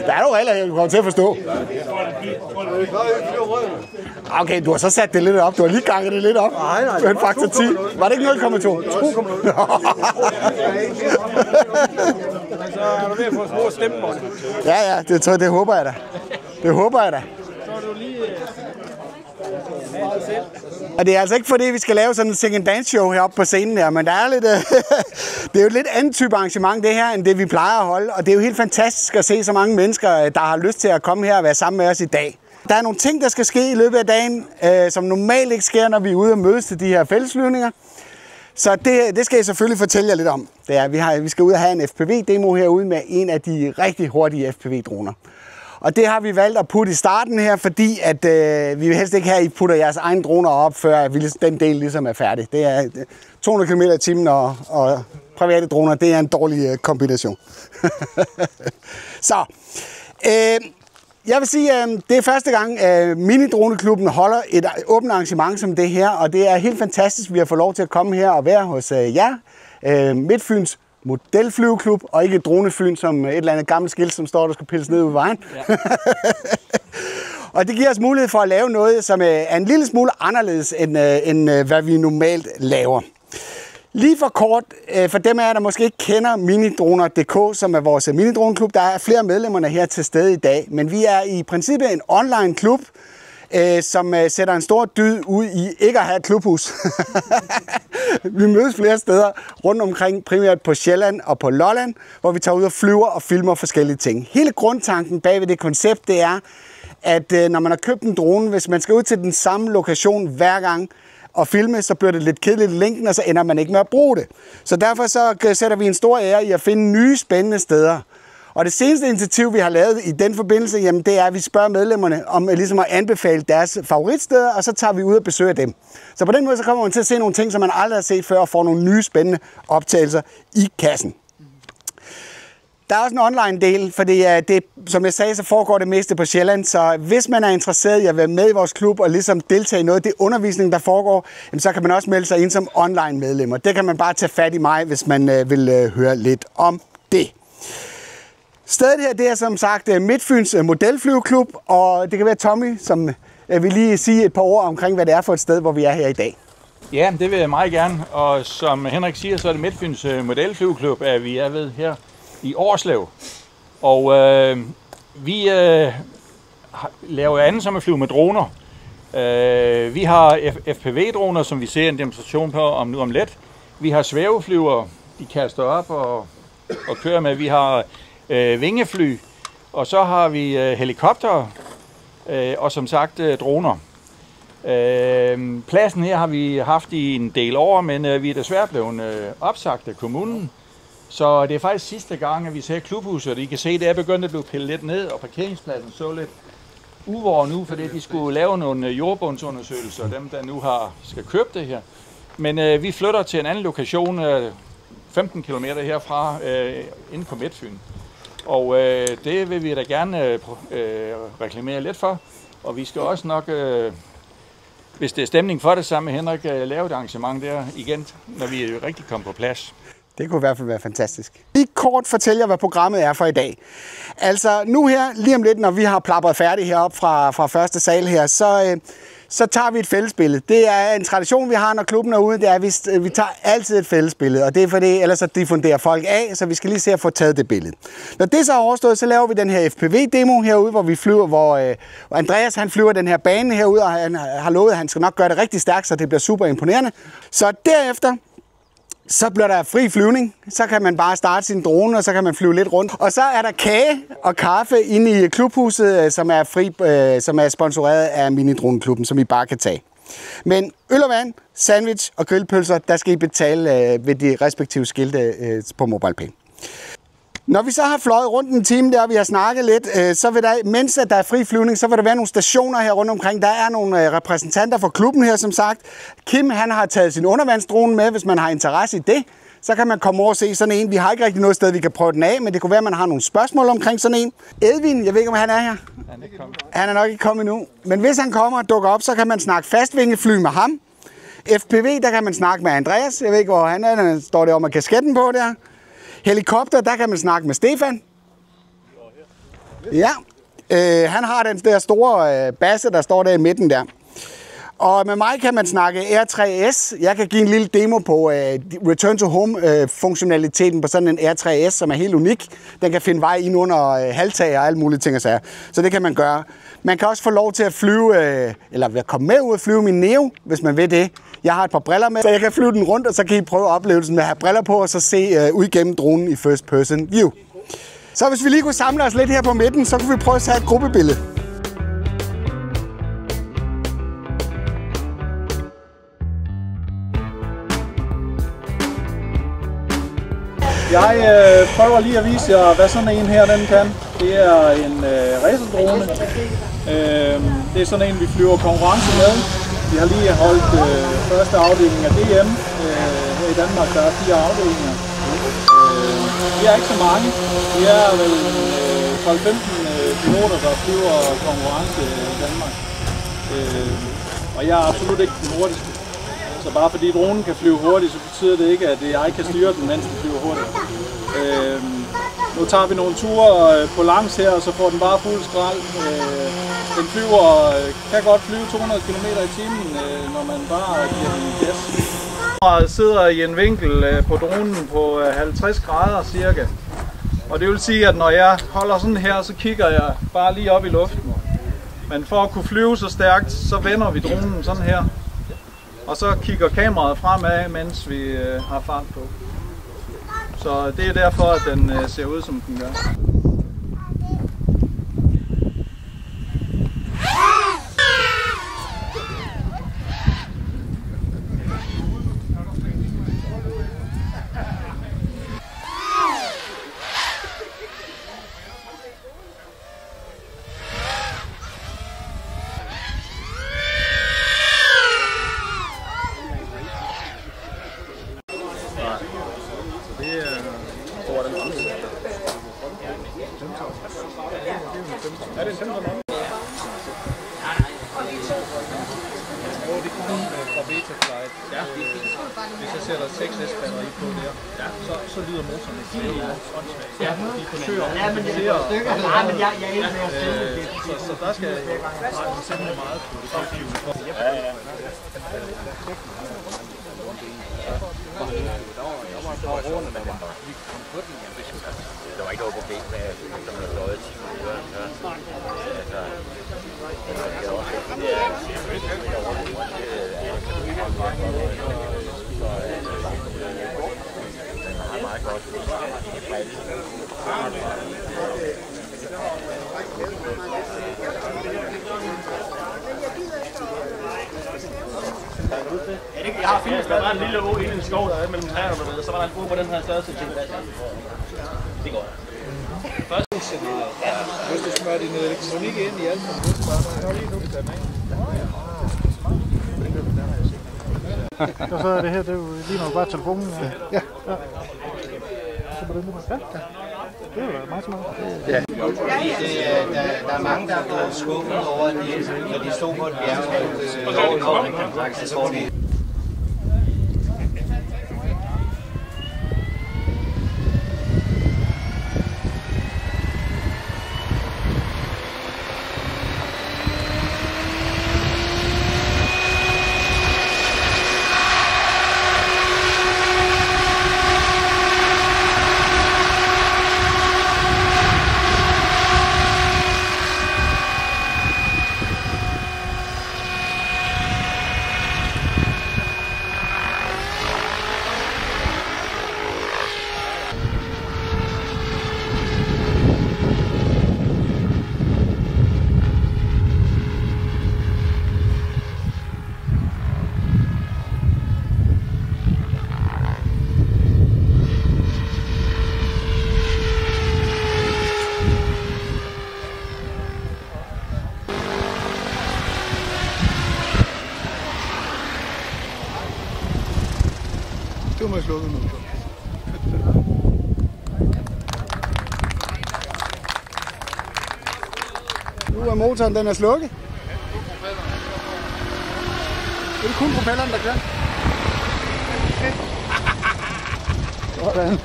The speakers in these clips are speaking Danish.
Der er nogle regler, jeg kommer til at forstå. Okay, du har så sat det lidt op. Du har lige ganget det lidt op. Nej. Med en faktor 10. Var det ikke 0,2? 2,0. Så er du ved at få små stemmebånd. Ja, det håber jeg da. Det håber jeg da. Så er du lige... Og det er altså ikke fordi, vi skal lave sådan en sing and dance show heroppe på scenen her, men der er lidt, det er jo et lidt andet type arrangement det her, end det vi plejer at holde. Og det er jo helt fantastisk at se så mange mennesker, der har lyst til at komme her og være sammen med os i dag. Der er nogle ting, der skal ske i løbet af dagen, som normalt ikke sker, når vi er ude og mødes til de her fællesflyvninger. Så det skal jeg selvfølgelig fortælle jer lidt om. Det er, vi skal ud og have en FPV-demo herude med en af de rigtig hurtige FPV-droner. Og det har vi valgt at putte i starten her, fordi at, vi vil helst ikke have, at I putter jeres egne droner op, før den del ligesom er færdig. Det er 200 km i timen og private droner, det er en dårlig kombination. Så, jeg vil sige, at det er første gang, at Minidroneklubben holder et åbent arrangement som det her, og det er helt fantastisk, at vi har fået lov til at komme her og være hos jer, Midtfyns Modelflyveklub, og ikke Dronefyn som et eller andet gammelt skilt, som står, der skal pilles ned ud vejen. Ja. Og det giver os mulighed for at lave noget, som er en lille smule anderledes, end hvad vi normalt laver. Lige for kort, for dem af jer, der måske ikke kender Minidroner.dk, som er vores minidroneklub, der er flere medlemmerne her til stede i dag, men vi er i princippet en online klub, som sætter en stor dyd ud i ikke at have et klubhus. Vi mødes flere steder rundt omkring, primært på Sjælland og på Lolland, hvor vi tager ud og flyver og filmer forskellige ting. Hele grundtanken bag ved det koncept, det er, at når man har købt en drone, hvis man skal ud til den samme lokation hver gang og filme, så bliver det lidt kedeligt i længden, og så ender man ikke med at bruge det. Så derfor så sætter vi en stor ære i at finde nye spændende steder. Og det seneste initiativ, vi har lavet i den forbindelse, jamen, det er, at vi spørger medlemmerne om ligesom at anbefale deres favoritsteder, og så tager vi ud og besøger dem. Så på den måde så kommer man til at se nogle ting, som man aldrig har set før, og får nogle nye spændende optagelser i kassen. Der er også en online del, for det, som jeg sagde, så foregår det meste på Sjælland, så hvis man er interesseret i at være med i vores klub og ligesom deltage i noget af det undervisning, der foregår, jamen, så kan man også melde sig ind som online medlemmer. Det kan man bare tage fat i mig, hvis man vil høre lidt om det. Stedet her, det er som sagt Midtfyns Modelflyveklub, og det kan være Tommy, som vil lige sige et par ord omkring, hvad det er for et sted, hvor vi er her i dag. Ja, det vil jeg meget gerne, og som Henrik siger, så er det Midtfyns Modelflyveklub, at vi er ved her i Årslev. Og vi laver andet som at flyve med droner. Vi har FPV-droner, som vi ser en demonstration på om lidt. Vi har svæveflyver, de kaster op og kører med. Vi har vingefly, og så har vi helikoptere, og som sagt droner. Pladsen her har vi haft i en del år, men vi er desværre blevet opsagt af kommunen. Så det er faktisk sidste gang, at vi ser klubhuset, og I kan se, at det er begyndt at blive pillet lidt ned, og parkeringspladsen så lidt uvår nu, fordi de skulle lave nogle jordbundsundersøgelser, dem der nu skal købe det her. Men vi flytter til en anden lokation, 15 km herfra, inde på Midtfyn. Og det vil vi da gerne reklamere lidt for, og vi skal også nok, hvis det er stemning for det, sammen med Henrik, lave et arrangement der igen, når vi rigtig kommer på plads. Det kunne i hvert fald være fantastisk. Lige kort fortælle jer, hvad programmet er for i dag. Altså nu her, lige om lidt, når vi har plapperet færdigt heroppe fra første sal her, så tager vi et fællesbillede. Det er en tradition, vi har, når klubben er ude, det er, at vi tager altid et fællesbillede, og det er fordi, ellers så diffunderer folk af, så vi skal lige se at få taget det billede. Når det så er overstået, så laver vi den her FPV-demo herude, hvor vi flyver, hvor Andreas han flyver den her bane herude, og han har lovet, at han skal nok gøre det rigtig stærkt, så det bliver super imponerende. Så derefter, så bliver der fri flyvning, så kan man bare starte sin drone, og så kan man flyve lidt rundt. Og så er der kage og kaffe inde i klubhuset, som er sponsoreret af Minidroneklubben, som I bare kan tage. Men øl og vand, sandwich og grillpølser, der skal I betale ved de respektive skilte på MobilePay. Når vi så har fløjet rundt en time der, og vi har snakket lidt, så vil der, mens der er fri flyvning, så vil der være nogle stationer her rundt omkring. Der er nogle repræsentanter fra klubben her, som sagt. Kim, han har taget sin undervandsdrone med, hvis man har interesse i det. så kan man komme over og se sådan en. Vi har ikke rigtig noget sted, vi kan prøve den af, men det kunne være, at man har nogle spørgsmål omkring sådan en. Edvin, jeg ved ikke, om han er her. Han er nok ikke kommet endnu. Men hvis han kommer og dukker op, så kan man snakke fastvingefly med ham. FPV, der kan man snakke med Andreas. Jeg ved ikke, hvor han er. Der står der med kasketten på der. Helikopter, der kan man snakke med Stefan. Ja. Han har den der store basse, der står der i midten der. Og med mig kan man snakke R3S. Jeg kan give en lille demo på Return to Home-funktionaliteten på sådan en R3S, som er helt unik. Den kan finde vej ind under halvtag og alle mulige ting og sager. Så det kan man gøre. Man kan også få lov til at flyve, eller komme med ud og flyve min Neo, hvis man vil det. Jeg har et par briller med, så jeg kan flyve den rundt, og så kan I prøve oplevelsen med at have briller på, og så se ud gennem dronen i first person view. Så hvis vi lige kunne samle os lidt her på midten, så kunne vi prøve at tage et gruppebillede. Jeg prøver lige at vise jer, hvad sådan en her den kan. Det er en racerdrone. Det er sådan en, vi flyver konkurrence med. Vi har lige holdt første afdeling af DM. Her i Danmark der er 4 afdelinger. Vi er ikke så mange. Vi er vel 12-15 piloter, der flyver konkurrence i Danmark. Og jeg er absolut ikke den hurtigste. Så bare fordi dronen kan flyve hurtigt, så betyder det ikke, at jeg kan styre den, mens den flyver hurtigt. Nu tager vi nogle ture på langs her, og så får den bare fuld skrald. Den kan godt flyve 200 km i timen, når man bare giver den gas. Jeg sidder i en vinkel på dronen på 50 grader cirka. Og det vil sige, at når jeg holder sådan her, så kigger jeg bare lige op i luften. Men for at kunne flyve så stærkt, så vender vi dronen sådan her. Og så kigger kameraet fremad, mens vi har fart på. Så det er derfor, at den ser ud, som den gør. Er det en 15 år? Det kommer fra Betaflight. Ja. Hvis jeg sætter 6S batteri på der, så lyder motoren ikke helt åndssvagt. Ja, de forsøger at kompensere. Så der skal jeg sætte meget på det. Der var ikke noget problem med, at der var løjet 10 minutter. Jeg har filmet, der var en lille å inde i en skov, der er mellem træerne dernede, så var der en å på den her størrelse ting. Det går. Først hvis du smører din elektronik ind i alt, så lige nu, vi tager med. Og så er det her, det er jo lige nok bare telefonen. Ja. Så på den nu. Ja. Det er jo meget smart. Ja. Der er mange, der er blevet skuffet over, når de stod på et bjerg. Det må jeg slukke nu. med motoren, den er slukket. Det er kun propelleren, der kører. Sådan.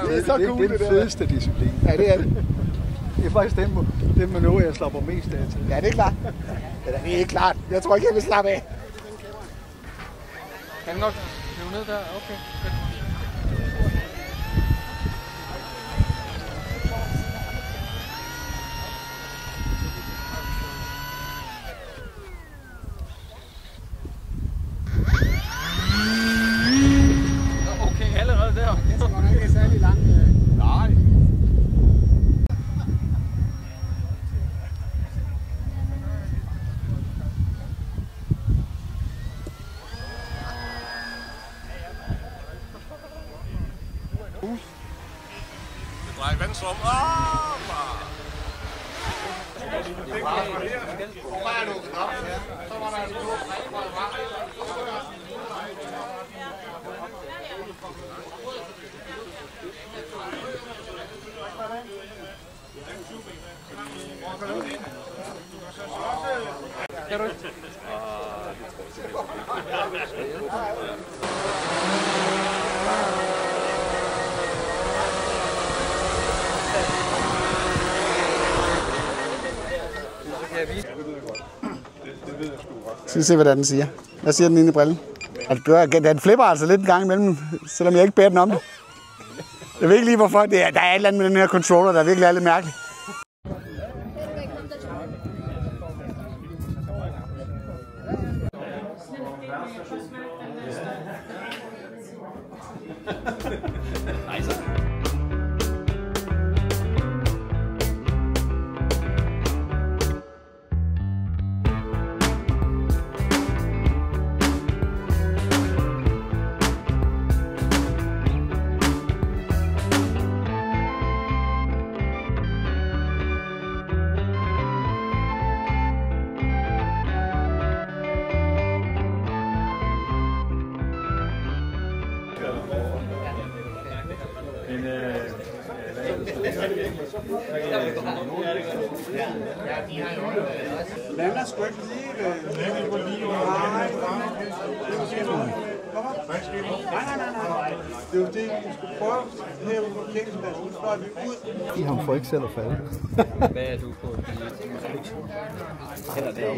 Det er så cool, det er den fedeste disciplin. Ja, det er det. Det er faktisk den manøvre, jeg slapper mest af til. Ja, det er klart. Ja, det er ikke klart. Jeg tror ikke, jeg vil slappe af. Kan den godt hive ned der? Okay. Okay, allerede der. Jeg tror nok ikke, det er særlig langt. Nej. Drej venstre om. Kan du ikke? Skal vi se, hvad den siger. Hvad siger den inde i brillen? Den flipper altså lidt en gang imellem, selvom jeg ikke beder den om det. Jeg ved ikke lige hvorfor. Der er et eller andet med den her controller, der virkelig er lidt mærkeligt. Lander sgu ikke lige ved... Nej. Det er jo det, vi skulle prøve her på parkeringspladsen. Nu slår vi ud. De ham får ikke selv at falde. Hvad er du på? Eller det er